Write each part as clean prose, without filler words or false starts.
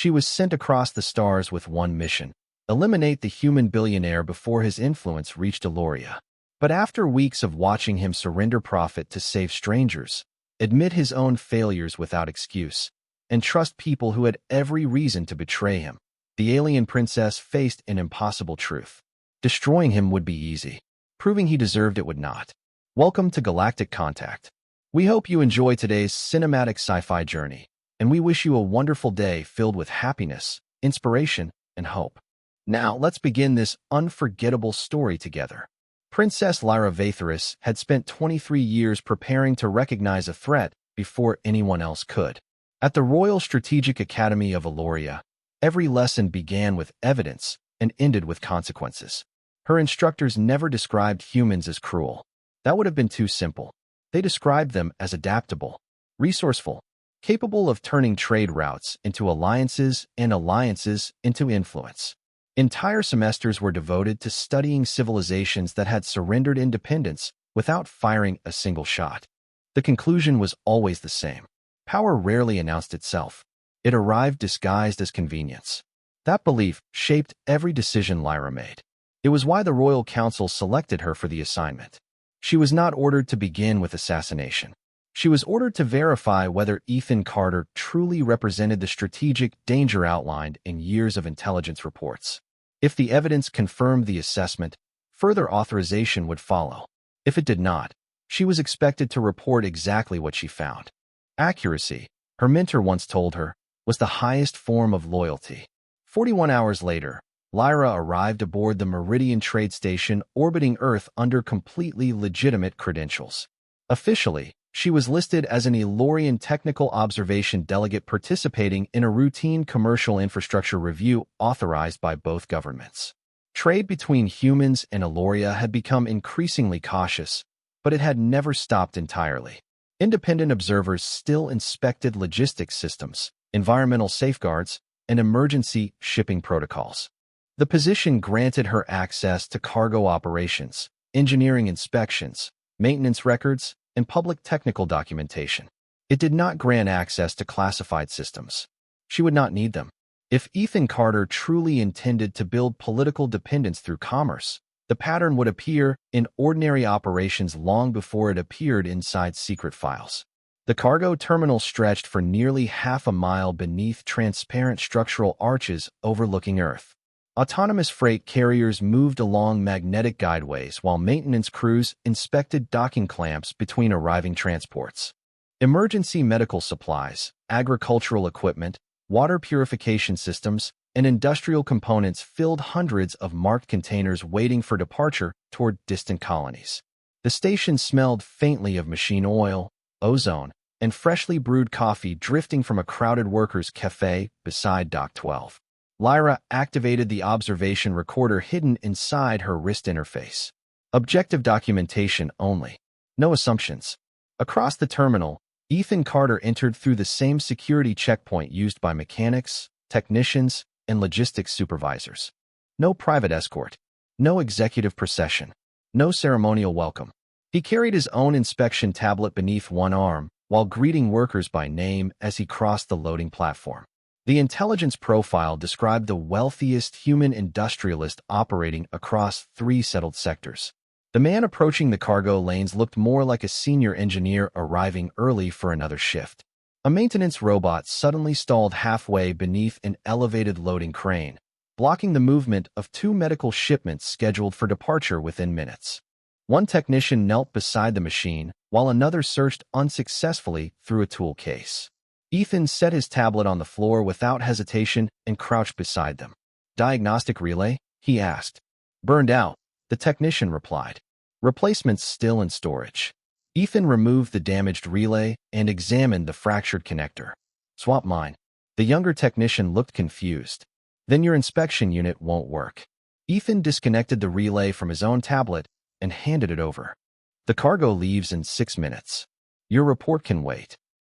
She was sent across the stars with one mission: eliminate the human billionaire before his influence reached Eloria. But after weeks of watching him surrender profit to save strangers, admit his own failures without excuse, and trust people who had every reason to betray him, the alien princess faced an impossible truth. Destroying him would be easy. Proving he deserved it would not. Welcome to Galactic Contact. We hope you enjoy today's cinematic sci-fi journey, and we wish you a wonderful day filled with happiness, inspiration, and hope. Now, let's begin this unforgettable story together. Princess Lyra Vatheris had spent 23 years preparing to recognize a threat before anyone else could. At the Royal Strategic Academy of Eloria, every lesson began with evidence and ended with consequences. Her instructors never described humans as cruel. That would have been too simple. They described them as adaptable, resourceful, capable of turning trade routes into alliances and alliances into influence. Entire semesters were devoted to studying civilizations that had surrendered independence without firing a single shot. The conclusion was always the same. Power rarely announced itself. It arrived disguised as convenience. That belief shaped every decision Lyra made. It was why the Royal Council selected her for the assignment. She was not ordered to begin with assassination. She was ordered to verify whether Ethan Carter truly represented the strategic danger outlined in years of intelligence reports. If the evidence confirmed the assessment, further authorization would follow. If it did not, she was expected to report exactly what she found. Accuracy, her mentor once told her, was the highest form of loyalty. 41 hours later, Lyra arrived aboard the Meridian Trade Station orbiting Earth under completely legitimate credentials. Officially, she was listed as an Elorian Technical Observation Delegate participating in a routine commercial infrastructure review authorized by both governments. Trade between humans and Eloria had become increasingly cautious, but it had never stopped entirely. Independent observers still inspected logistics systems, environmental safeguards, and emergency shipping protocols. The position granted her access to cargo operations, engineering inspections, maintenance records, and public technical documentation. It did not grant access to classified systems. She would not need them. If Ethan Carter truly intended to build political dependence through commerce, the pattern would appear in ordinary operations long before it appeared inside secret files. The cargo terminal stretched for nearly half a mile beneath transparent structural arches overlooking Earth. Autonomous freight carriers moved along magnetic guideways while maintenance crews inspected docking clamps between arriving transports. Emergency medical supplies, agricultural equipment, water purification systems, and industrial components filled hundreds of marked containers waiting for departure toward distant colonies. The station smelled faintly of machine oil, ozone, and freshly brewed coffee drifting from a crowded workers' cafe beside Dock 12. Lyra activated the observation recorder hidden inside her wrist interface. Objective documentation only. No assumptions. Across the terminal, Ethan Carter entered through the same security checkpoint used by mechanics, technicians, and logistics supervisors. No private escort. No executive procession. No ceremonial welcome. He carried his own inspection tablet beneath one arm while greeting workers by name as he crossed the loading platform. The intelligence profile described the wealthiest human industrialist operating across 3 settled sectors. The man approaching the cargo lanes looked more like a senior engineer arriving early for another shift. A maintenance robot suddenly stalled halfway beneath an elevated loading crane, blocking the movement of 2 medical shipments scheduled for departure within minutes. One technician knelt beside the machine, while another searched unsuccessfully through a tool case. Ethan set his tablet on the floor without hesitation and crouched beside them. "Diagnostic relay?" he asked. "Burned out," the technician replied. "Replacements still in storage." Ethan removed the damaged relay and examined the fractured connector. "Swap mine." The younger technician looked confused. "Then your inspection unit won't work." Ethan disconnected the relay from his own tablet and handed it over. "The cargo leaves in 6 minutes. Your report can wait."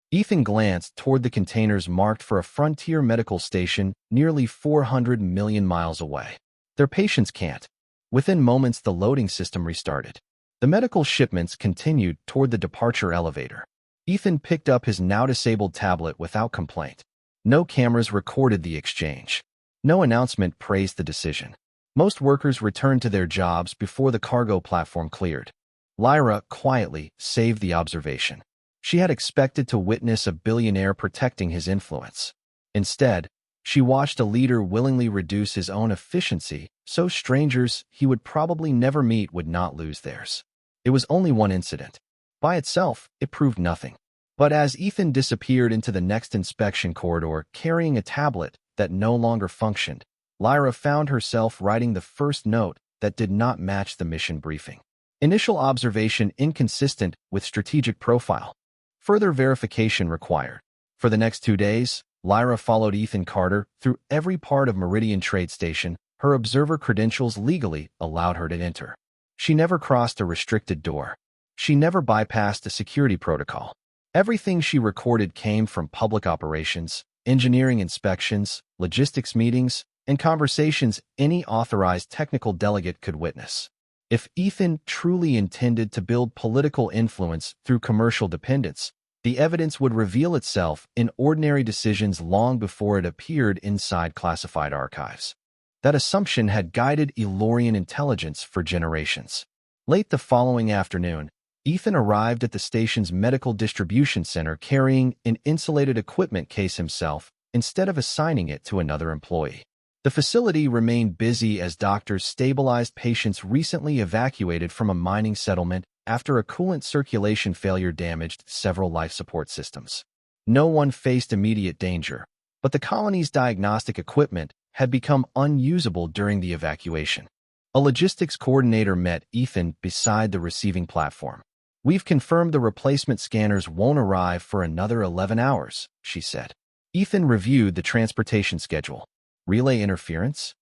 Ethan glanced toward the containers marked for a frontier medical station nearly 400 million miles away. Their patience can't. Within moments, the loading system restarted. The medical shipments continued toward the departure elevator. Ethan picked up his now-disabled tablet without complaint. No cameras recorded the exchange. No announcement praised the decision. Most workers returned to their jobs before the cargo platform cleared. Lyra quietly saved the observation. She had expected to witness a billionaire protecting his influence. Instead, she watched a leader willingly reduce his own efficiency so strangers he would probably never meet would not lose theirs. It was only one incident. By itself, it proved nothing. But as Ethan disappeared into the next inspection corridor carrying a tablet that no longer functioned, Lyra found herself writing the first note that did not match the mission briefing. Initial observation inconsistent with strategic profile. Further verification required. For the next 2 days, Lyra followed Ethan Carter through every part of Meridian Trade Station. Her observer credentials legally allowed her to enter. She never crossed a restricted door. She never bypassed a security protocol. Everything she recorded came from public operations, engineering inspections, logistics meetings, and conversations any authorized technical delegate could witness. If Ethan truly intended to build political influence through commercial dependence, the evidence would reveal itself in ordinary decisions long before it appeared inside classified archives. That assumption had guided Elorian intelligence for generations. Late the following afternoon, Ethan arrived at the station's medical distribution center carrying an insulated equipment case himself instead of assigning it to another employee. The facility remained busy as doctors stabilized patients recently evacuated from a mining settlement after a coolant circulation failure damaged several life support systems. No one faced immediate danger, but the colony's diagnostic equipment had become unusable during the evacuation. A logistics coordinator met Ethan beside the receiving platform. "We've confirmed the replacement scanners won't arrive for another 11 hours, she said. Ethan reviewed the transportation schedule. Relay interference?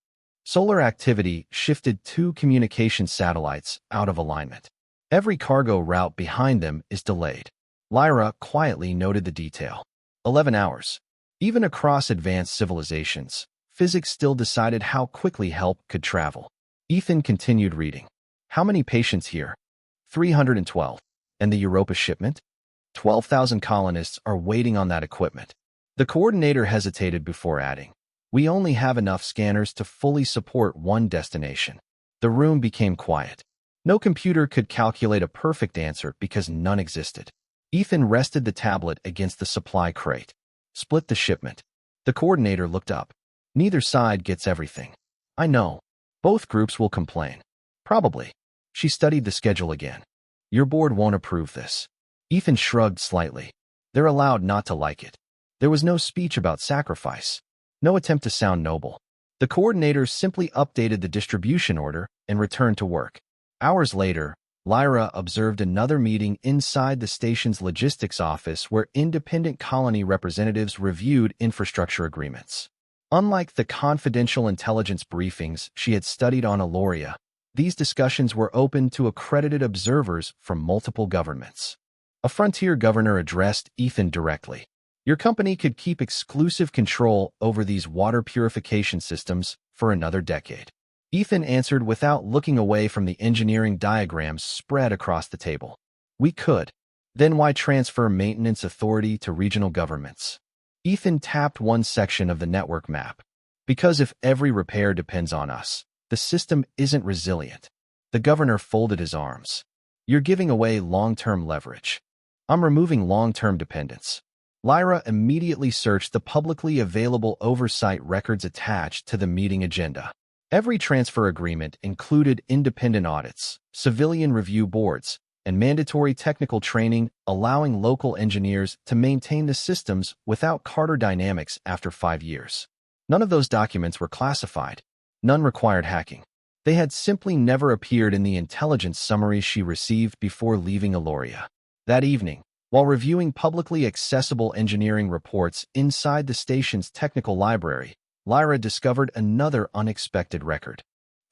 Solar activity shifted 2 communication satellites out of alignment. Every cargo route behind them is delayed. Lyra quietly noted the detail. 11 hours. Even across advanced civilizations, physics still decided how quickly help could travel. Ethan continued reading. How many patients here? 312. And the Europa shipment? 12,000 colonists are waiting on that equipment. The coordinator hesitated before adding, "We only have enough scanners to fully support one destination." The room became quiet. No computer could calculate a perfect answer because none existed. Ethan rested the tablet against the supply crate. "Split the shipment." The coordinator looked up. "Neither side gets everything." "I know. Both groups will complain." "Probably." She studied the schedule again. "Your board won't approve this." Ethan shrugged slightly. "They're allowed not to like it." There was no speech about sacrifice. No attempt to sound noble. The coordinator simply updated the distribution order and returned to work. Hours later, Lyra observed another meeting inside the station's logistics office where independent colony representatives reviewed infrastructure agreements. Unlike the confidential intelligence briefings she had studied on Eloria, these discussions were open to accredited observers from multiple governments. A frontier governor addressed Ethan directly. "Your company could keep exclusive control over these water purification systems for another decade." Ethan answered without looking away from the engineering diagrams spread across the table. "We could. Then why transfer maintenance authority to regional governments?" Ethan tapped one section of the network map. "Because if every repair depends on us, the system isn't resilient." The governor folded his arms. "You're giving away long-term leverage." "I'm removing long-term dependence." Lyra immediately searched the publicly available oversight records attached to the meeting agenda. Every transfer agreement included independent audits, civilian review boards, and mandatory technical training allowing local engineers to maintain the systems without Carter dynamics after 5 years. None of those documents were classified. None required hacking. They had simply never appeared in the intelligence summaries she received before leaving Eloria. That evening, while reviewing publicly accessible engineering reports inside the station's technical library, Lyra discovered another unexpected record.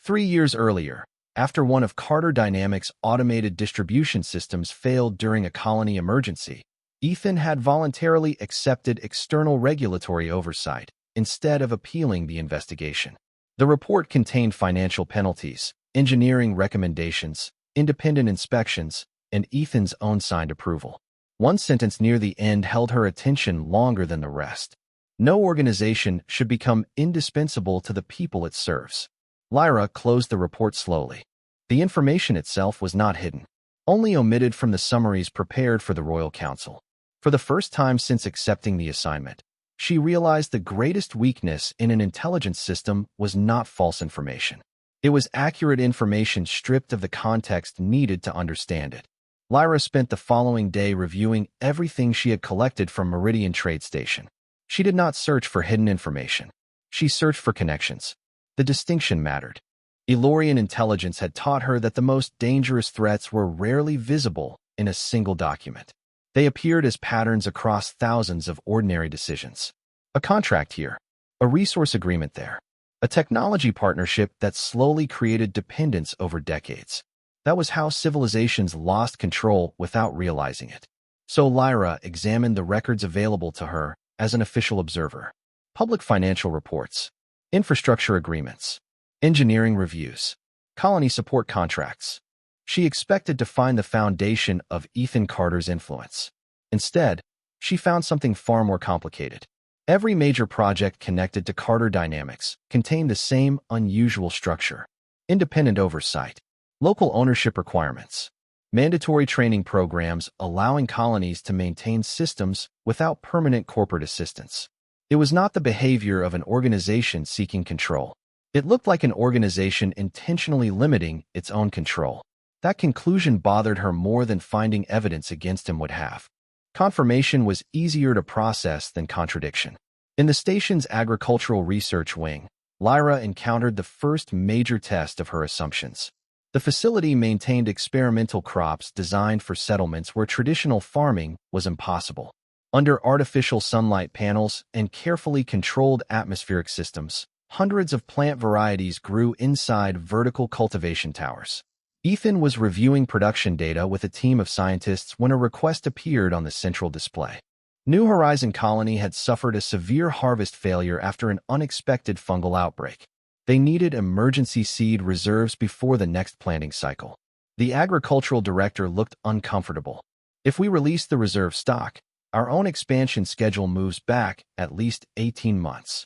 3 years earlier, after one of Carter Dynamics' automated distribution systems failed during a colony emergency, Ethan had voluntarily accepted external regulatory oversight instead of appealing the investigation. The report contained financial penalties, engineering recommendations, independent inspections, and Ethan's own signed approval. One sentence near the end held her attention longer than the rest. No organization should become indispensable to the people it serves. Lyra closed the report slowly. The information itself was not hidden, only omitted from the summaries prepared for the Royal Council. For the first time since accepting the assignment, she realized the greatest weakness in an intelligence system was not false information. It was accurate information stripped of the context needed to understand it. Lyra spent the following day reviewing everything she had collected from Meridian Trade Station. She did not search for hidden information. She searched for connections. The distinction mattered. Elorian intelligence had taught her that the most dangerous threats were rarely visible in a single document. They appeared as patterns across thousands of ordinary decisions. A contract here, a resource agreement there, a technology partnership that slowly created dependence over decades. That was how civilizations lost control without realizing it. So Lyra examined the records available to her as an official observer. Public financial reports, infrastructure agreements, engineering reviews, colony support contracts. She expected to find the foundation of Ethan Carter's influence. Instead, she found something far more complicated. Every major project connected to Carter Dynamics contained the same unusual structure: independent oversight, local ownership requirements, mandatory training programs allowing colonies to maintain systems without permanent corporate assistance. It was not the behavior of an organization seeking control. It looked like an organization intentionally limiting its own control. That conclusion bothered her more than finding evidence against him would have. Confirmation was easier to process than contradiction. In the station's agricultural research wing, Lyra encountered the first major test of her assumptions. The facility maintained experimental crops designed for settlements where traditional farming was impossible. Under artificial sunlight panels and carefully controlled atmospheric systems, hundreds of plant varieties grew inside vertical cultivation towers. Ethan was reviewing production data with a team of scientists when a request appeared on the central display. New Horizon Colony had suffered a severe harvest failure after an unexpected fungal outbreak. They needed emergency seed reserves before the next planting cycle. The agricultural director looked uncomfortable. If we release the reserve stock, our own expansion schedule moves back at least 18 months.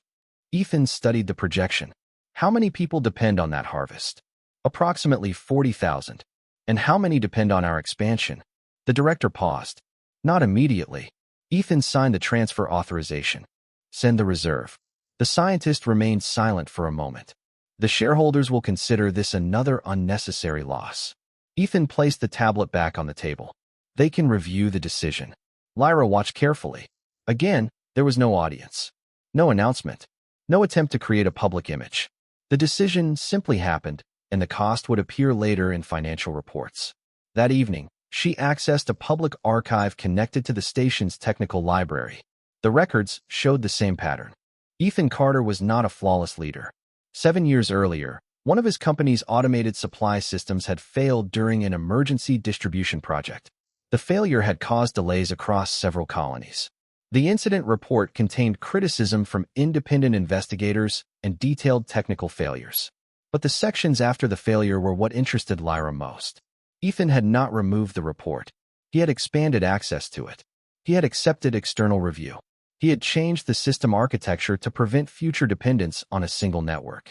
Ethan studied the projection. How many people depend on that harvest? Approximately 40,000. And how many depend on our expansion? The director paused. Not immediately. Ethan signed the transfer authorization. Send the reserve. The scientist remained silent for a moment. The shareholders will consider this another unnecessary loss. Ethan placed the tablet back on the table. They can review the decision. Lyra watched carefully. Again, there was no audience. No announcement. No attempt to create a public image. The decision simply happened, and the cost would appear later in financial reports. That evening, she accessed a public archive connected to the station's technical library. The records showed the same pattern. Ethan Carter was not a flawless leader. 7 years earlier, one of his company's automated supply systems had failed during an emergency distribution project. The failure had caused delays across several colonies. The incident report contained criticism from independent investigators and detailed technical failures. But the sections after the failure were what interested Lyra most. Ethan had not removed the report. He had expanded access to it. He had accepted external review. He had changed the system architecture to prevent future dependence on a single network.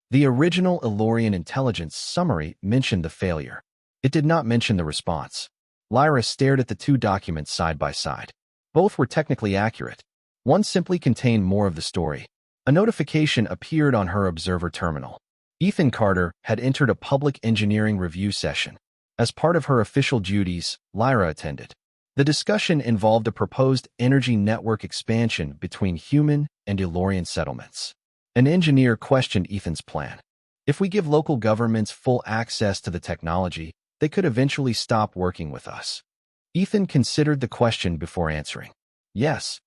The original Elorian intelligence summary mentioned the failure. It did not mention the response. Lyra stared at the two documents side by side. Both were technically accurate. One simply contained more of the story. A notification appeared on her observer terminal. Ethan Carter had entered a public engineering review session. As part of her official duties, Lyra attended. The discussion involved a proposed energy network expansion between human and Elorian settlements. An engineer questioned Ethan's plan. If we give local governments full access to the technology, they could eventually stop working with us. Ethan considered the question before answering. Yes.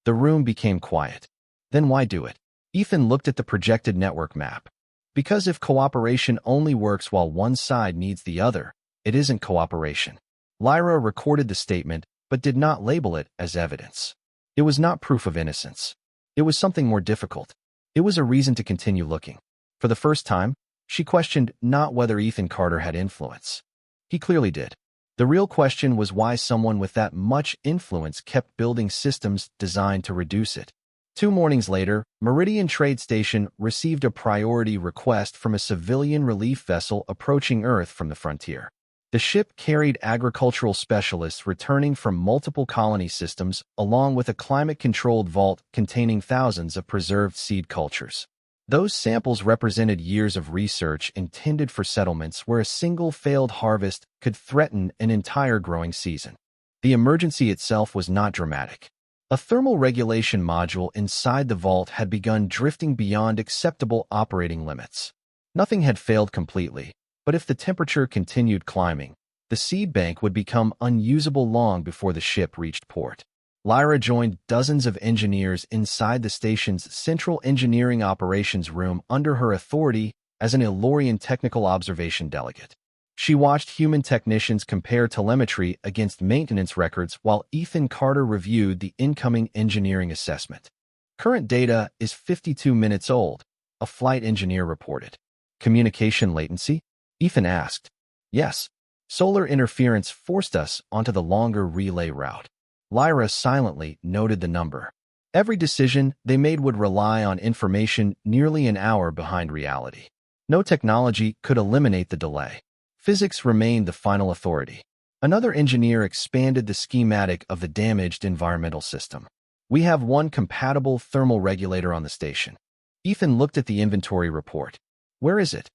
The room became quiet. Then why do it? Ethan looked at the projected network map. Because if cooperation only works while one side needs the other, it isn't cooperation. Lyra recorded the statement, but did not label it as evidence. It was not proof of innocence. It was something more difficult. It was a reason to continue looking. For the first time, she questioned not whether Ethan Carter had influence. He clearly did. The real question was why someone with that much influence kept building systems designed to reduce it. 2 mornings later, Meridian Trade Station received a priority request from a civilian relief vessel approaching Earth from the frontier. The ship carried agricultural specialists returning from multiple colony systems, along with a climate-controlled vault containing thousands of preserved seed cultures. Those samples represented years of research intended for settlements where a single failed harvest could threaten an entire growing season. The emergency itself was not dramatic. A thermal regulation module inside the vault had begun drifting beyond acceptable operating limits. Nothing had failed completely, but if the temperature continued climbing, the seed bank would become unusable long before the ship reached port. Lyra joined dozens of engineers inside the station's Central Engineering Operations Room under her authority as an Elorian technical observation delegate. She watched human technicians compare telemetry against maintenance records while Ethan Carter reviewed the incoming engineering assessment. Current data is 52 minutes old, a flight engineer reported. Communication latency? Ethan asked. Yes. Solar interference forced us onto the longer relay route. Lyra silently noted the number. Every decision they made would rely on information nearly an hour behind reality. No technology could eliminate the delay. Physics remained the final authority. Another engineer expanded the schematic of the damaged environmental system. We have one compatible thermal regulator on the station. Ethan looked at the inventory report. Where is it?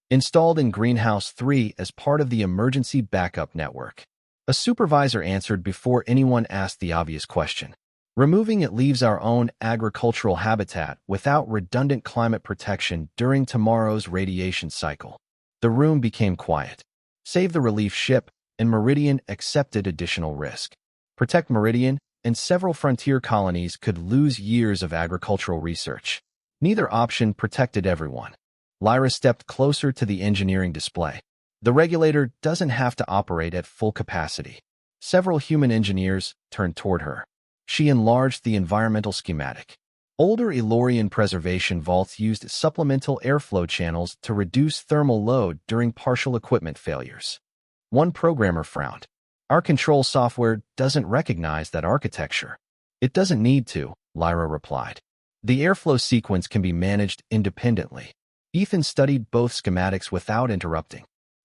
Installed in Greenhouse 3 as part of the emergency backup network. A supervisor answered before anyone asked the obvious question. Removing it leaves our own agricultural habitat without redundant climate protection during tomorrow's radiation cycle. The room became quiet. Save the relief ship, and Meridian accepted additional risk. Protect Meridian, and several frontier colonies could lose years of agricultural research. Neither option protected everyone. Lyra stepped closer to the engineering display. The regulator doesn't have to operate at full capacity. Several human engineers turned toward her. She enlarged the environmental schematic. Older Elorian preservation vaults used supplemental airflow channels to reduce thermal load during partial equipment failures. One programmer frowned. Our control software doesn't recognize that architecture. It doesn't need to, Lyra replied. The airflow sequence can be managed independently. Ethan studied both schematics without interrupting.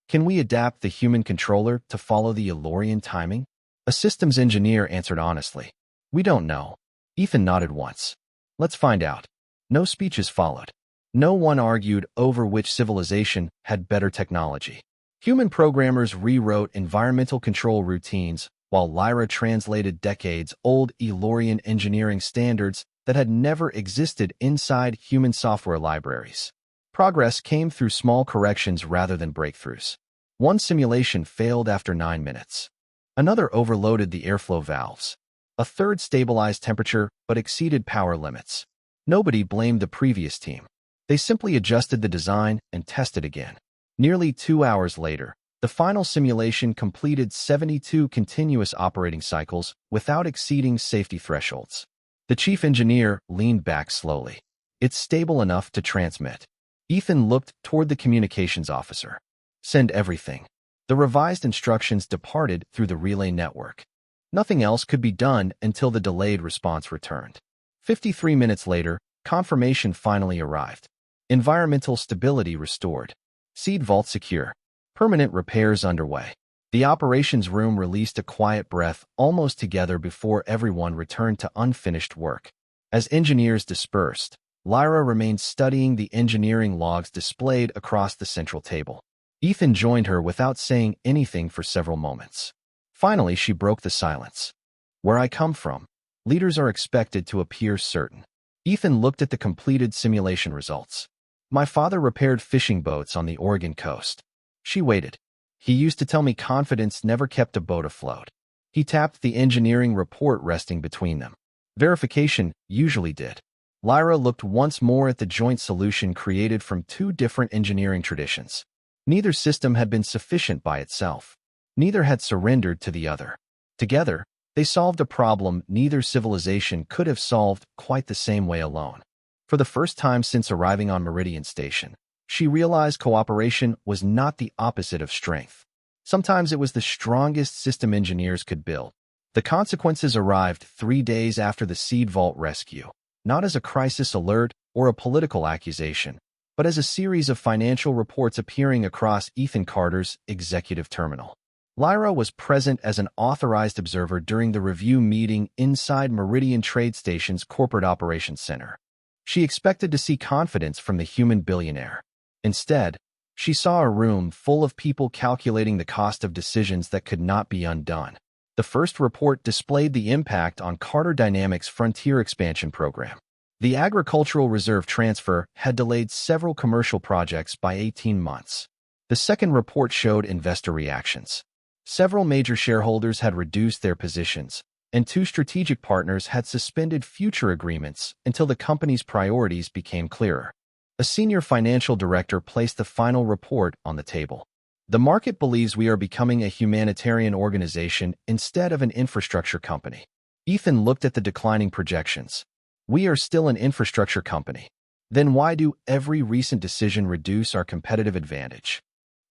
Can we adapt the human controller to follow the Elorian timing? A systems engineer answered honestly. We don't know. Ethan nodded once. Let's find out. No speeches followed. No one argued over which civilization had better technology. Human programmers rewrote environmental control routines, while Lyra translated decades-old Elorian engineering standards that had never existed inside human software libraries. Progress came through small corrections rather than breakthroughs. One simulation failed after 9 minutes. Another overloaded the airflow valves. A third stabilized temperature but exceeded power limits. Nobody blamed the previous team. They simply adjusted the design and tested again. Nearly 2 hours later, the final simulation completed 72 continuous operating cycles without exceeding safety thresholds. The chief engineer leaned back slowly. It's stable enough to transmit. Ethan looked toward the communications officer. Send everything. The revised instructions departed through the relay network. Nothing else could be done until the delayed response returned. 53 minutes later, confirmation finally arrived. Environmental stability restored. Seed vault secure. Permanent repairs underway. The operations room released a quiet breath almost together before everyone returned to unfinished work. As engineers dispersed, Lyra remained studying the engineering logs displayed across the central table. Ethan joined her without saying anything for several moments. Finally, she broke the silence. Where I come from, leaders are expected to appear certain. Ethan looked at the completed simulation results. My father repaired fishing boats on the Oregon coast. She waited. He used to tell me confidence never kept a boat afloat. He tapped the engineering report resting between them. Verification usually did. Lyra looked once more at the joint solution created from two different engineering traditions. Neither system had been sufficient by itself. Neither had surrendered to the other. Together, they solved a problem neither civilization could have solved quite the same way alone. For the first time since arriving on Meridian Station, she realized cooperation was not the opposite of strength. Sometimes it was the strongest system engineers could build. The consequences arrived 3 days after the Seed Vault rescue. not as a crisis alert or a political accusation, but as a series of financial reports appearing across Ethan Carter's executive terminal. Lyra was present as an authorized observer during the review meeting inside Meridian Trade Station's Corporate Operations Center. She expected to see confidence from the human billionaire. Instead, she saw a room full of people calculating the cost of decisions that could not be undone. The first report displayed the impact on Carter Dynamics' frontier expansion program. The agricultural reserve transfer had delayed several commercial projects by 18 months. The second report showed investor reactions. Several major shareholders had reduced their positions, and two strategic partners had suspended future agreements until the company's priorities became clearer. A senior financial director placed the final report on the table. The market believes we are becoming a humanitarian organization instead of an infrastructure company. Ethan looked at the declining projections. We are still an infrastructure company. Then why do every recent decision reduce our competitive advantage?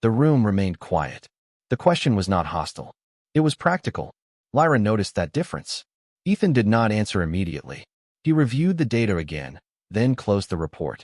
The room remained quiet. The question was not hostile. It was practical. Lyra noticed that difference. Ethan did not answer immediately. He reviewed the data again, then closed the report.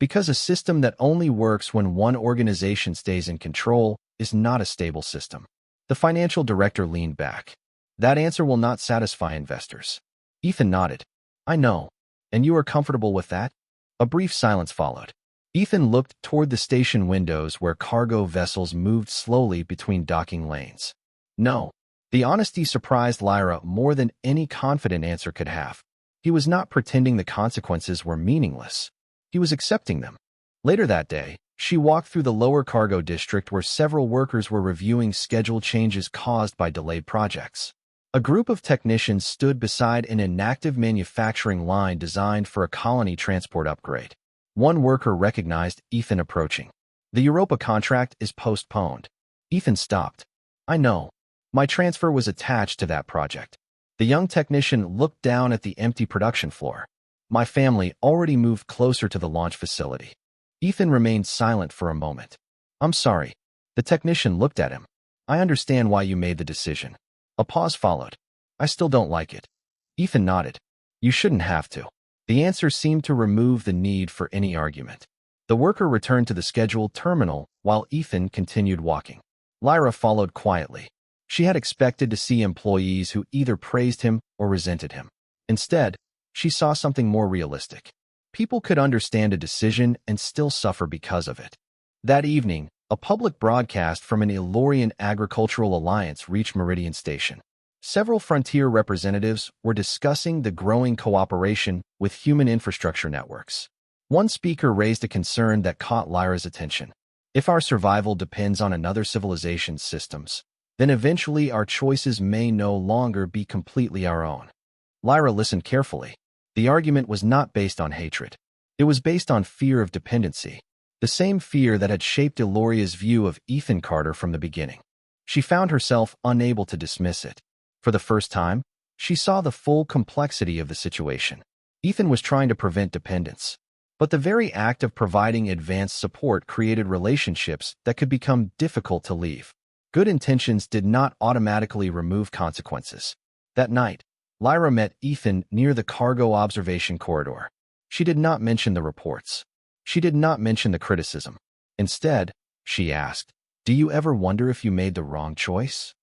Because a system that only works when one organization stays in control is not a stable system. The financial director leaned back. That answer will not satisfy investors. Ethan nodded. I know. And you are comfortable with that? A brief silence followed. Ethan looked toward the station windows where cargo vessels moved slowly between docking lanes. No. The honesty surprised Lyra more than any confident answer could have. He was not pretending the consequences were meaningless. He was accepting them. Later that day, she walked through the lower cargo district where several workers were reviewing schedule changes caused by delayed projects. A group of technicians stood beside an inactive manufacturing line designed for a colony transport upgrade. One worker recognized Ethan approaching. The Europa contract is postponed. Ethan stopped. I know. My transfer was attached to that project. The young technician looked down at the empty production floor. My family already moved closer to the launch facility. Ethan remained silent for a moment. I'm sorry. The technician looked at him. I understand why you made the decision. A pause followed. I still don't like it. Ethan nodded. You shouldn't have to. The answer seemed to remove the need for any argument. The worker returned to the scheduled terminal while Ethan continued walking. Lyra followed quietly. She had expected to see employees who either praised him or resented him. Instead, she saw something more realistic. People could understand a decision and still suffer because of it. That evening, a public broadcast from an Elorian Agricultural Alliance reached Meridian Station. Several frontier representatives were discussing the growing cooperation with human infrastructure networks. One speaker raised a concern that caught Lyra's attention. If our survival depends on another civilization's systems, then eventually our choices may no longer be completely our own. Lyra listened carefully. The argument was not based on hatred. It was based on fear of dependency, the same fear that had shaped Eloria's view of Ethan Carter from the beginning. She found herself unable to dismiss it. For the first time, she saw the full complexity of the situation. Ethan was trying to prevent dependence, but the very act of providing advanced support created relationships that could become difficult to leave. Good intentions did not automatically remove consequences. That night, Lyra met Ethan near the cargo observation corridor. She did not mention the reports. She did not mention the criticism. Instead, she asked, "Do you ever wonder if you made the wrong choice?"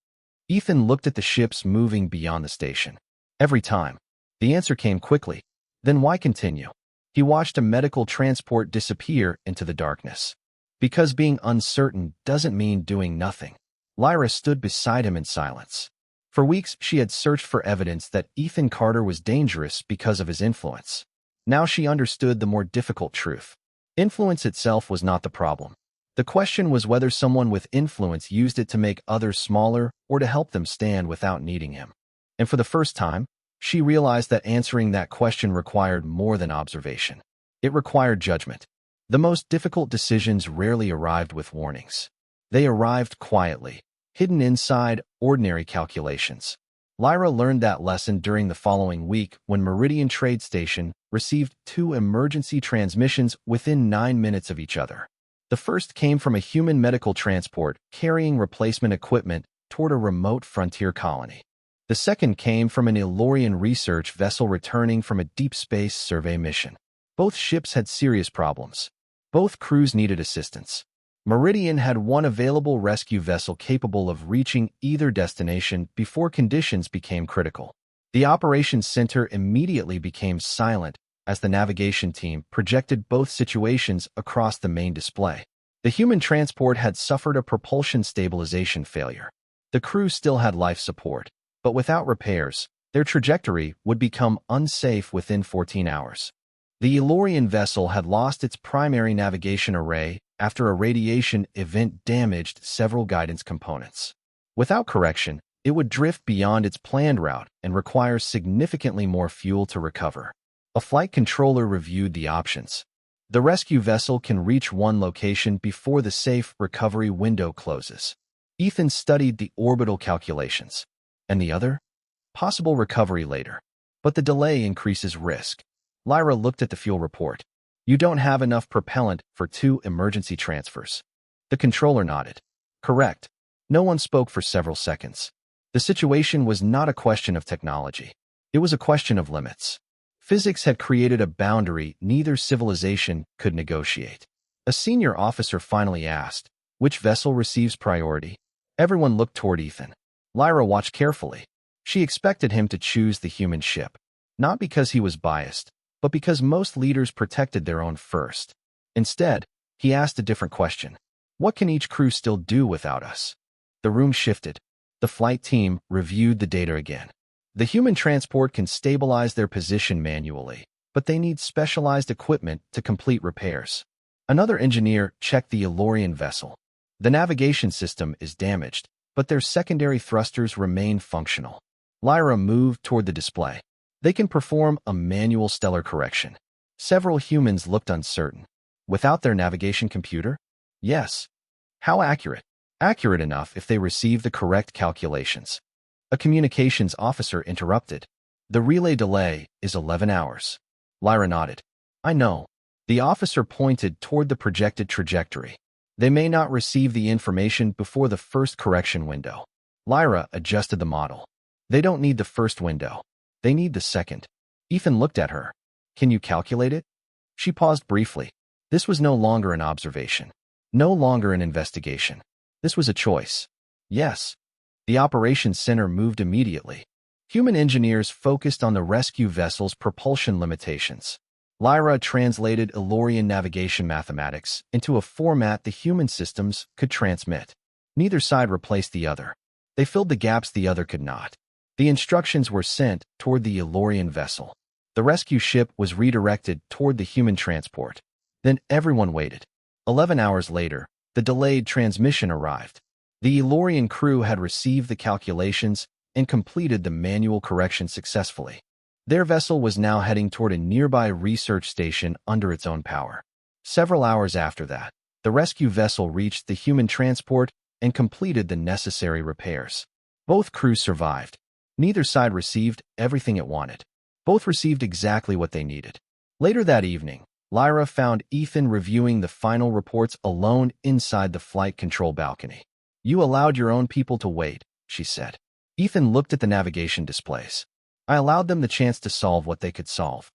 Ethan looked at the ships moving beyond the station. Every time. The answer came quickly. Then why continue? He watched a medical transport disappear into the darkness. Because being uncertain doesn't mean doing nothing. Lyra stood beside him in silence. For weeks, she had searched for evidence that Ethan Carter was dangerous because of his influence. Now she understood the more difficult truth. Influence itself was not the problem. The question was whether someone with influence used it to make others smaller or to help them stand without needing him. And for the first time, she realized that answering that question required more than observation. It required judgment. The most difficult decisions rarely arrived with warnings. They arrived quietly, hidden inside ordinary calculations. Lyra learned that lesson during the following week when Meridian Trade Station received 2 emergency transmissions within 9 minutes of each other. The first came from a human medical transport carrying replacement equipment toward a remote frontier colony. The second came from an Ilorian research vessel returning from a deep space survey mission. Both ships had serious problems. Both crews needed assistance. Meridian had one available rescue vessel capable of reaching either destination before conditions became critical. The operations center immediately became silent as the navigation team projected both situations across the main display. The human transport had suffered a propulsion stabilization failure. The crew still had life support, but without repairs, their trajectory would become unsafe within 14 hours. The Ilorian vessel had lost its primary navigation array after a radiation event damaged several guidance components. Without correction, it would drift beyond its planned route and require significantly more fuel to recover. A flight controller reviewed the options. The rescue vessel can reach one location before the safe recovery window closes. Ethan studied the orbital calculations. And the other? Possible recovery later. But the delay increases risk. Lyra looked at the fuel report. You don't have enough propellant for 2 emergency transfers. The controller nodded. Correct. No one spoke for several seconds. The situation was not a question of technology. It was a question of limits. Physics had created a boundary neither civilization could negotiate. A senior officer finally asked, which vessel receives priority? Everyone looked toward Ethan. Lyra watched carefully. She expected him to choose the human ship, not because he was biased, but because most leaders protected their own first. Instead, he asked a different question. What can each crew still do without us? The room shifted. The flight team reviewed the data again. The human transport can stabilize their position manually, but they need specialized equipment to complete repairs. Another engineer checked the Ilorian vessel. The navigation system is damaged, but their secondary thrusters remain functional. Lyra moved toward the display. They can perform a manual stellar correction. Several humans looked uncertain. Without their navigation computer? Yes. How accurate? Accurate enough if they receive the correct calculations. A communications officer interrupted. The relay delay is 11 hours. Lyra nodded. I know. The officer pointed toward the projected trajectory. They may not receive the information before the first correction window. Lyra adjusted the model. They don't need the first window. They need the second. Ethan looked at her. Can you calculate it? She paused briefly. This was no longer an observation. No longer an investigation. This was a choice. Yes. The operations center moved immediately. Human engineers focused on the rescue vessel's propulsion limitations. Lyra translated Ilorian navigation mathematics into a format the human systems could transmit. Neither side replaced the other. They filled the gaps the other could not. The instructions were sent toward the Ilorian vessel. The rescue ship was redirected toward the human transport. Then everyone waited. 11 hours later, the delayed transmission arrived. The Ilorian crew had received the calculations and completed the manual correction successfully. Their vessel was now heading toward a nearby research station under its own power. Several hours after that, the rescue vessel reached the human transport and completed the necessary repairs. Both crews survived. Neither side received everything it wanted. Both received exactly what they needed. Later that evening, Lyra found Ethan reviewing the final reports alone inside the flight control balcony. You allowed your own people to wait, she said. Ethan looked at the navigation displays. I allowed them the chance to solve what they could solve.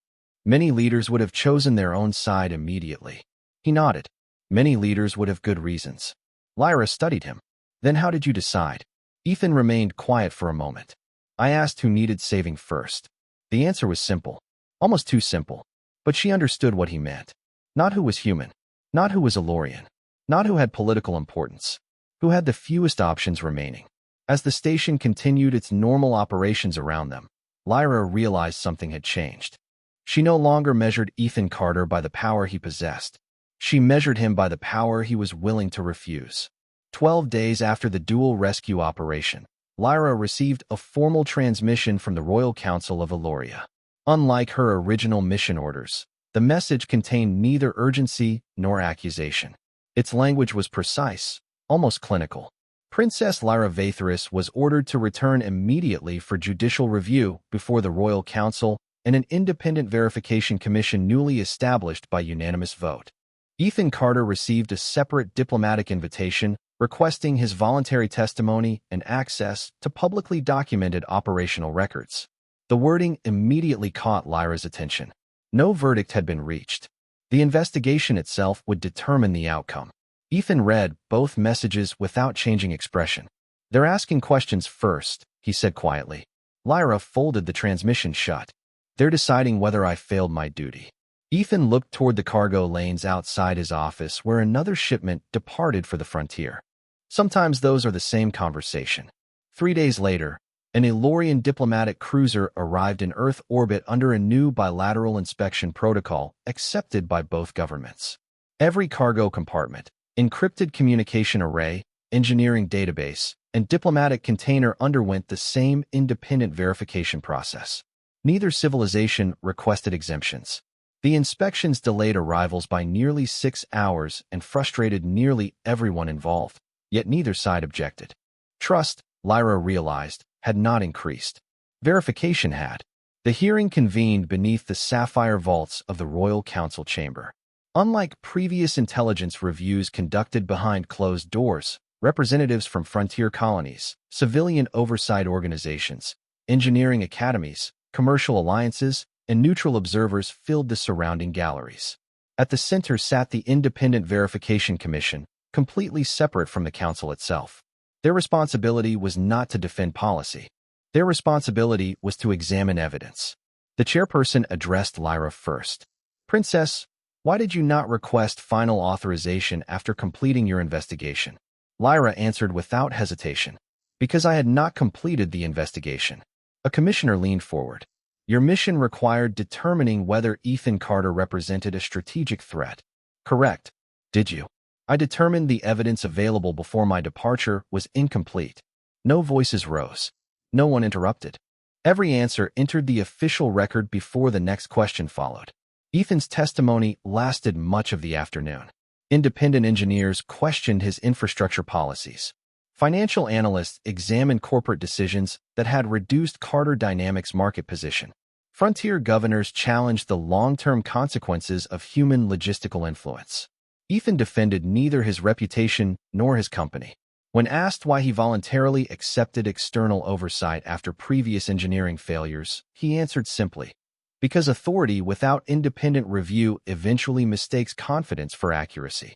Many leaders would have chosen their own side immediately. He nodded. Many leaders would have good reasons. Lyra studied him. Then how did you decide? Ethan remained quiet for a moment. I asked who needed saving first. The answer was simple. Almost too simple. But she understood what he meant. Not who was human. Not who was Ilorian. Not who had political importance. Who had the fewest options remaining. As the station continued its normal operations around them, Lyra realized something had changed. She no longer measured Ethan Carter by the power he possessed. She measured him by the power he was willing to refuse. 12 days after the dual rescue operation, Lyra received a formal transmission from the Royal Council of Eloria. Unlike her original mission orders, the message contained neither urgency nor accusation. Its language was precise, almost clinical. Princess Lyra Vatheris was ordered to return immediately for judicial review before the Royal Council and an independent verification commission newly established by unanimous vote. Ethan Carter received a separate diplomatic invitation requesting his voluntary testimony and access to publicly documented operational records. The wording immediately caught Lyra's attention. No verdict had been reached. The investigation itself would determine the outcome. Ethan read both messages without changing expression. "They're asking questions first," he said quietly. Lyra folded the transmission shut. "They're deciding whether I failed my duty." Ethan looked toward the cargo lanes outside his office where another shipment departed for the frontier. Sometimes those are the same conversation. 3 days later, an Elorian diplomatic cruiser arrived in Earth orbit under a new bilateral inspection protocol accepted by both governments. Every cargo compartment, encrypted communication array, engineering database, and diplomatic container underwent the same independent verification process. Neither civilization requested exemptions. The inspections delayed arrivals by nearly 6 hours and frustrated nearly everyone involved, yet neither side objected. Trust, Lyra realized, had not increased. Verification had. The hearing convened beneath the sapphire vaults of the Royal Council chamber. Unlike previous intelligence reviews conducted behind closed doors, representatives from frontier colonies, civilian oversight organizations, engineering academies, commercial alliances, and neutral observers filled the surrounding galleries. At the center sat the Independent Verification Commission, completely separate from the council itself. Their responsibility was not to defend policy. Their responsibility was to examine evidence. The chairperson addressed Lyra first. "Princess, why did you not request final authorization after completing your investigation?" Lyra answered without hesitation. "Because I had not completed the investigation." A commissioner leaned forward. "Your mission required determining whether Ethan Carter represented a strategic threat. Correct, did you?" "I determined the evidence available before my departure was incomplete." No voices rose. No one interrupted. Every answer entered the official record before the next question followed. Ethan's testimony lasted much of the afternoon. Independent engineers questioned his infrastructure policies. Financial analysts examined corporate decisions that had reduced Carter Dynamics' market position. Frontier governors challenged the long-term consequences of human logistical influence. Ethan defended neither his reputation nor his company. When asked why he voluntarily accepted external oversight after previous engineering failures, he answered simply, "Because authority without independent review eventually mistakes confidence for accuracy."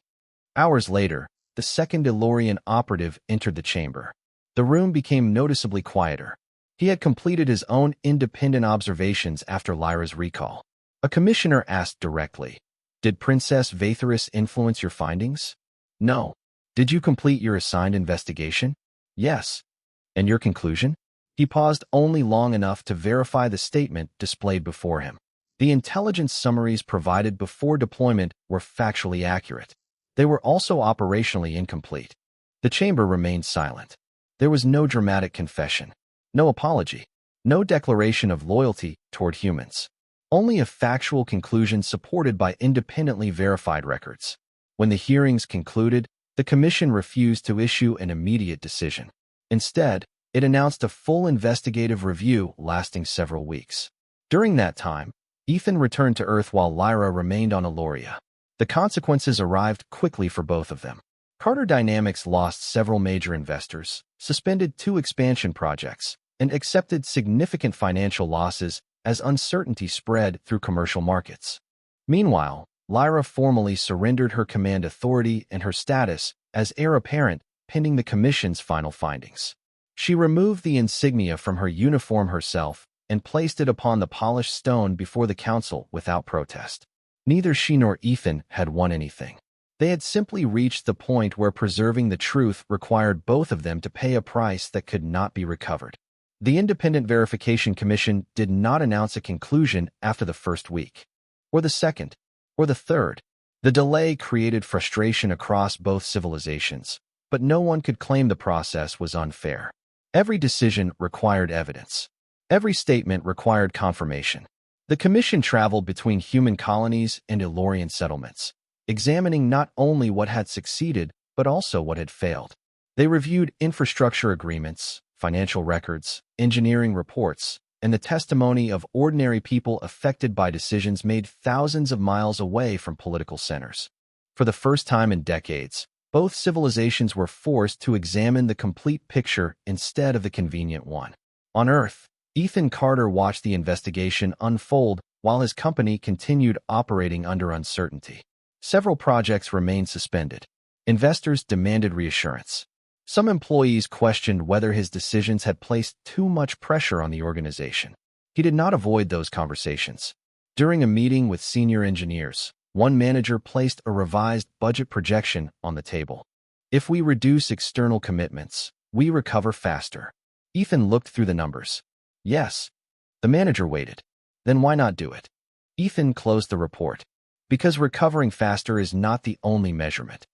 Hours later, the second Elorian operative entered the chamber. The room became noticeably quieter. He had completed his own independent observations after Lyra's recall. A commissioner asked directly, "Did Princess Vatheris influence your findings?" "No." "Did you complete your assigned investigation?" "Yes." "And your conclusion?" He paused only long enough to verify the statement displayed before him. The intelligence summaries provided before deployment were factually accurate. They were also operationally incomplete. The chamber remained silent. There was no dramatic confession, no apology, no declaration of loyalty toward humans. Only a factual conclusion supported by independently verified records. When the hearings concluded, the commission refused to issue an immediate decision. Instead, it announced a full investigative review lasting several weeks. During that time, Ethan returned to Earth while Lyra remained on Eloria. The consequences arrived quickly for both of them. Carter Dynamics lost several major investors, suspended 2 expansion projects, and accepted significant financial losses as uncertainty spread through commercial markets. Meanwhile, Lyra formally surrendered her command authority and her status as heir apparent pending the commission's final findings. She removed the insignia from her uniform herself and placed it upon the polished stone before the council without protest. Neither she nor Ethan had won anything. They had simply reached the point where preserving the truth required both of them to pay a price that could not be recovered. The Independent Verification Commission did not announce a conclusion after the first week, or the second, or the third. The delay created frustration across both civilizations, but no one could claim the process was unfair. Every decision required evidence. Every statement required confirmation. The commission traveled between human colonies and Elorian settlements, examining not only what had succeeded, but also what had failed. They reviewed infrastructure agreements, financial records, engineering reports, and the testimony of ordinary people affected by decisions made thousands of miles away from political centers. For the first time in decades, Both civilizations were forced to examine the complete picture instead of the convenient one. On Earth, Ethan Carter watched the investigation unfold while his company continued operating under uncertainty. Several projects remained suspended. Investors demanded reassurance. Some employees questioned whether his decisions had placed too much pressure on the organization. He did not avoid those conversations. During a meeting with senior engineers, one manager placed a revised budget projection on the table. If we reduce external commitments, we recover faster. Ethan looked through the numbers. Yes. The manager waited. Then why not do it? Ethan closed the report. Because recovering faster is not the only measurement.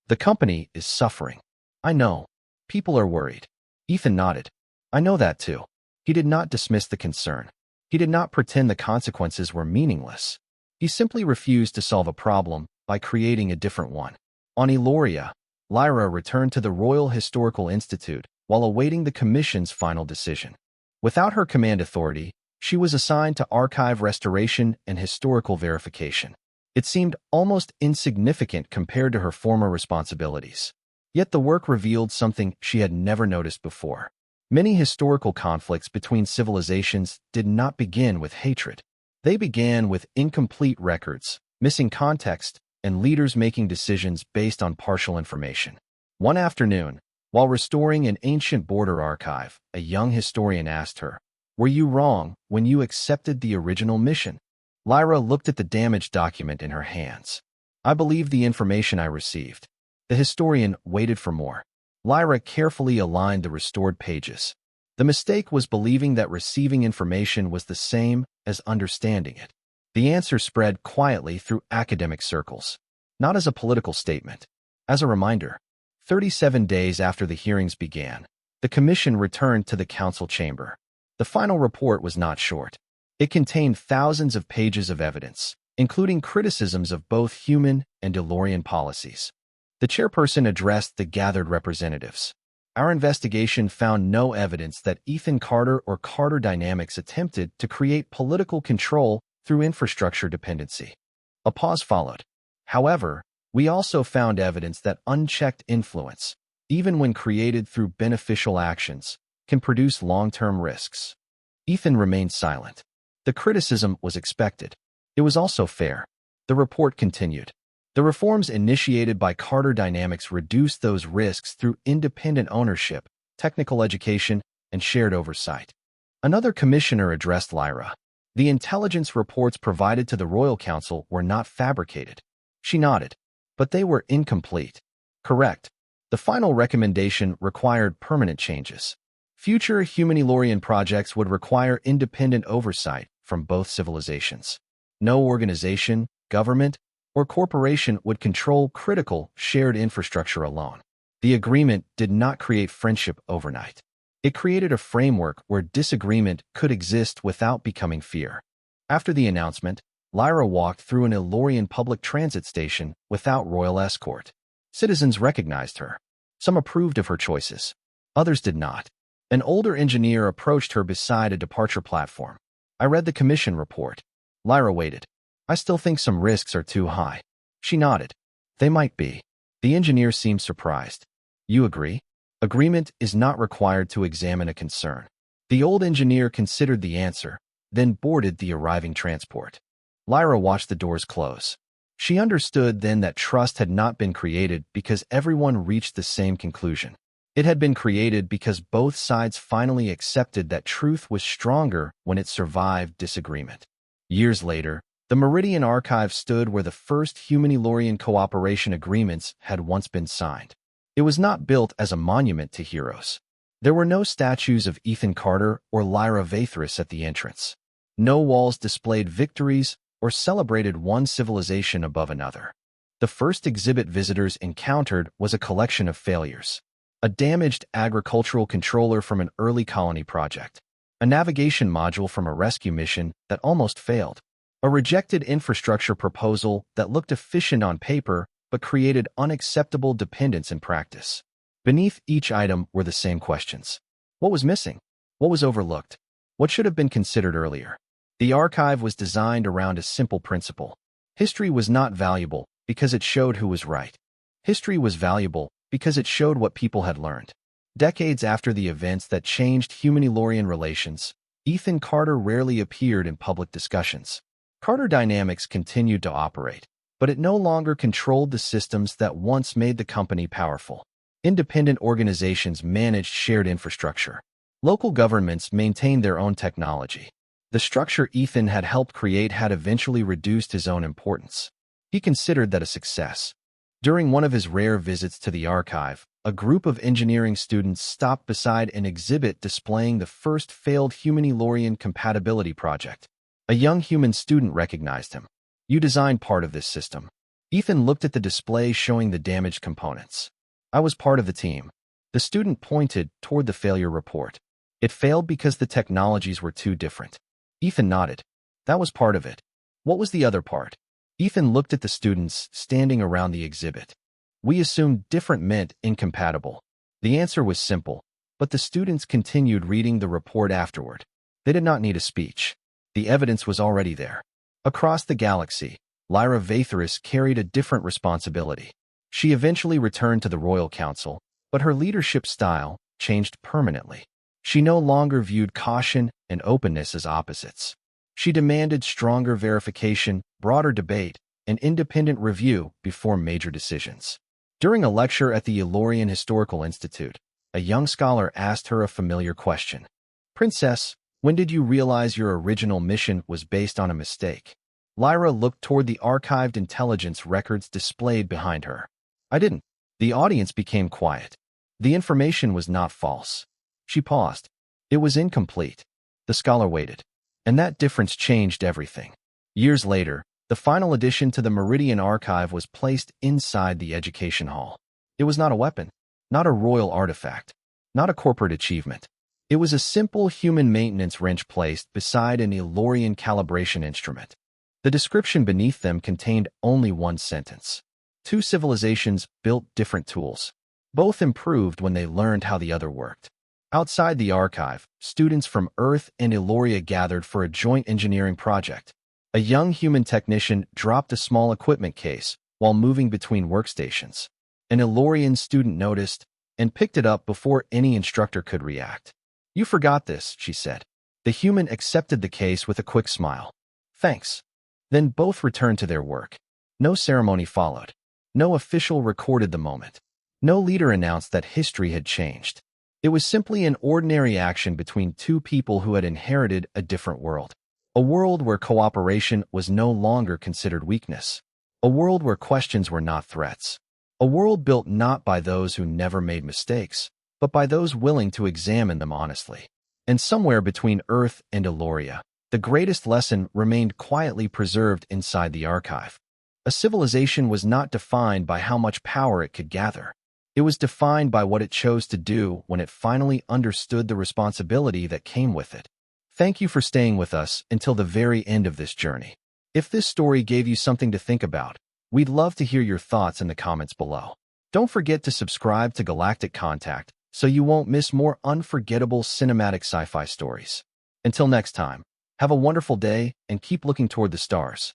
The company is suffering. I know. People are worried. Ethan nodded. I know that too. He did not dismiss the concern. He did not pretend the consequences were meaningless. He simply refused to solve a problem by creating a different one. On Eloria, Lyra returned to the Royal Historical Institute while awaiting the Commission's final decision. Without her command authority, she was assigned to archive restoration and historical verification. It seemed almost insignificant compared to her former responsibilities. Yet the work revealed something she had never noticed before. Many historical conflicts between civilizations did not begin with hatred. They began with incomplete records, missing context, and leaders making decisions based on partial information. One afternoon, while restoring an ancient border archive, a young historian asked her, "Were you wrong when you accepted the original mission?" Lyra looked at the damaged document in her hands. "I believe the information I received." The historian waited for more. Lyra carefully aligned the restored pages. The mistake was believing that receiving information was the same as understanding it. The answer spread quietly through academic circles, not as a political statement. As a reminder, 37 days after the hearings began, the commission returned to the council chamber. The final report was not short. It contained thousands of pages of evidence, including criticisms of both human and Elorian policies. The chairperson addressed the gathered representatives. Our investigation found no evidence that Ethan Carter or Carter Dynamics attempted to create political control through infrastructure dependency. A pause followed. However, we also found evidence that unchecked influence, even when created through beneficial actions, can produce long-term risks. Ethan remained silent. The criticism was expected. It was also fair. The report continued. The reforms initiated by Carter Dynamics reduced those risks through independent ownership, technical education, and shared oversight. Another commissioner addressed Lyra. The intelligence reports provided to the Royal Council were not fabricated. She nodded. But they were incomplete. Correct. The final recommendation required permanent changes. Future human Elorian projects would require independent oversight from both civilizations. No organization, government, or corporation would control critical, shared infrastructure alone. The agreement did not create friendship overnight. It created a framework where disagreement could exist without becoming fear. After the announcement, Lyra walked through an Elorian public transit station without royal escort. Citizens recognized her. Some approved of her choices. Others did not. An older engineer approached her beside a departure platform. "I read the commission report." Lyra waited. "I still think some risks are too high." She nodded. "They might be." The engineer seemed surprised. "You agree?" Agreement is not required to examine a concern. The old engineer considered the answer, then boarded the arriving transport. Lyra watched the doors close. She understood then that trust had not been created because everyone reached the same conclusion. It had been created because both sides finally accepted that truth was stronger when it survived disagreement. Years later, the Meridian Archive stood where the first human-Elorian cooperation agreements had once been signed. It was not built as a monument to heroes. There were no statues of Ethan Carter or Lyra Vathris at the entrance. No walls displayed victories or celebrated one civilization above another. The first exhibit visitors encountered was a collection of failures. A damaged agricultural controller from an early colony project. A navigation module from a rescue mission that almost failed. A rejected infrastructure proposal that looked efficient on paper but created unacceptable dependence in practice. Beneath each item were the same questions. What was missing? What was overlooked? What should have been considered earlier? The archive was designed around a simple principle. History was not valuable because it showed who was right. History was valuable because it showed what people had learned. Decades after the events that changed human-Elorian relations, Ethan Carter rarely appeared in public discussions. Carter Dynamics continued to operate, but it no longer controlled the systems that once made the company powerful. Independent organizations managed shared infrastructure. Local governments maintained their own technology. The structure Ethan had helped create had eventually reduced his own importance. He considered that a success. During one of his rare visits to the archive, a group of engineering students stopped beside an exhibit displaying the first failed human-Elorian compatibility project. A young human student recognized him. "You designed part of this system." Ethan looked at the display showing the damaged components. "I was part of the team." The student pointed toward the failure report. "It failed because the technologies were too different." Ethan nodded. "That was part of it. What was the other part?" Ethan looked at the students standing around the exhibit. "We assumed different meant incompatible." The answer was simple, but the students continued reading the report afterward. They did not need a speech. The evidence was already there. Across the galaxy, Lyra Vatheris carried a different responsibility. She eventually returned to the Royal Council, but her leadership style changed permanently. She no longer viewed caution and openness as opposites. She demanded stronger verification, broader debate, and independent review before major decisions. During a lecture at the Elorian Historical Institute, a young scholar asked her a familiar question. "Princess, when did you realize your original mission was based on a mistake?" Lyra looked toward the archived intelligence records displayed behind her. "I didn't." The audience became quiet. The information was not false. She paused. It was incomplete. The scholar waited. And that difference changed everything. Years later, the final addition to the Meridian Archive was placed inside the education hall. It was not a weapon, not a royal artifact, not a corporate achievement. It was a simple human maintenance wrench placed beside an Elorian calibration instrument. The description beneath them contained only one sentence. Two civilizations built different tools. Both improved when they learned how the other worked. Outside the archive, students from Earth and Eloria gathered for a joint engineering project. A young human technician dropped a small equipment case while moving between workstations. An Elorian student noticed and picked it up before any instructor could react. "You forgot this," she said. The human accepted the case with a quick smile. "Thanks." Then both returned to their work. No ceremony followed. No official recorded the moment. No leader announced that history had changed. It was simply an ordinary action between two people who had inherited a different world. A world where cooperation was no longer considered weakness. A world where questions were not threats. A world built not by those who never made mistakes, but by those willing to examine them honestly. And somewhere between Earth and Eloria, the greatest lesson remained quietly preserved inside the archive. A civilization was not defined by how much power it could gather. It was defined by what it chose to do when it finally understood the responsibility that came with it. Thank you for staying with us until the very end of this journey. If this story gave you something to think about, we'd love to hear your thoughts in the comments below. Don't forget to subscribe to Galactic Contact so you won't miss more unforgettable cinematic sci-fi stories. Until next time, have a wonderful day and keep looking toward the stars.